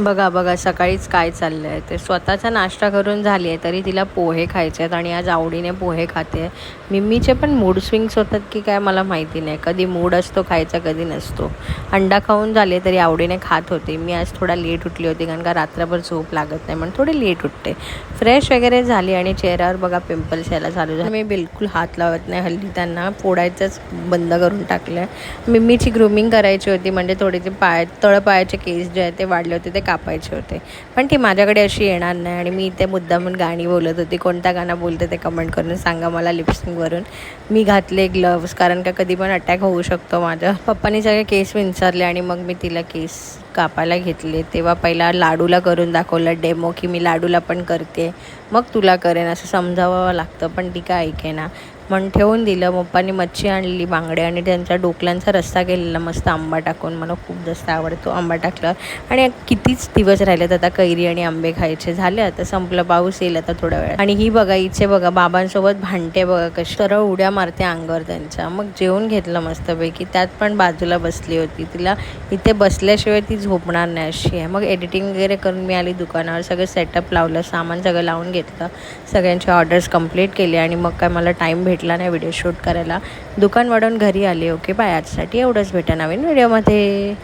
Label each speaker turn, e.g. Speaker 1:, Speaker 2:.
Speaker 1: बघा बघा सकाळीच काय चाललं आहे ते. स्वतःचा नाश्ता करून झाली आहे तरी तिला पोहे खायचे आहेत आणि आज आवडीने पोहे खाते. मिम्मीचे पण मूड स्विंग्स होतात की काय मला माहिती नाही. कधी मूड असतो खायचा, कधी नसतो. अंडा खाऊन झाले तरी आवडीने खात होते. मी आज थोडा लेट उठली होती कारण का रात्रभर झोप लागत नाही म्हणून थोडी लेट उठते. फ्रेश वगैरे झाली आणि चेहऱ्यावर बघा पिंपल्स यायला चालू झाले. मी बिलकुल हात लावत नाही हल्ली, त्यांना फोडायचंच बंद करून टाकलं आहे. मिम्मीची ग्रूमिंग करायची होती म्हणजे थोडेसे तळपायाचे केस जे आहेत ते वाढले होते ते कापायचे होते. पण ती माझ्याकडे अशी येणार नाही आणि मी इथे मुद्दामून गाणी बोलत होती. कोणता गाणं बोलते ते कमेंट करून सांगा मला लिपस्टिकवरून. मी घातले ग्लव्स कारण का कधी पण अटॅक होऊ शकतो माझ्या. पप्पांनी सगळे केस विंचारले आणि मग मी तिला केस कापायला घेतले. तेव्हा पहिला लाडूला करून दाखवलं डेमो की मी लाडूला पण करते, मग तुला करेन असं समजावं लागतं. पण ती काय ऐकेना म्हणून ठेवून दिलं. पप्पांनी मच्छी आणली, बांगडे आणि त्यांच्या डोकल्यांचा रस्सा केलेला मस्त आंबा टाकून. मला खूप जास्त आवडतो आंबा टाकल्यावर. आणि कितीच दिवस राहिलेत आता कैरी आणि आंबे खायचे. झाले आता संपलं, पाऊस येईल आता थोड्या वेळात. आणि ही बघा हिचे बघा बाबांसोबत भांडते बघा कशी, सरळ उड्या मारते अंगावर त्यांच्या. मग जेवून घेतलं मस्तपैकी. त्यात पण बाजूला बसली होती. तिला इथे बसल्याशिवाय ती झोपणार नाही अशी आहे. मग एडिटिंग वगैरे करून मी आली दुकानावर. सगळं सेटअप लावलं, सामान सगळं लावून घेतलं, सगळ्यांचे ऑर्डर्स कंप्लीट केले आणि मग काय मला टाईम भेटला नाही व्हिडिओ शूट करायला. दुकान वाढवून घरी आले. ओके बाय, आजसाठी एवढंच. भेटा नवीन व्हिडिओमध्ये.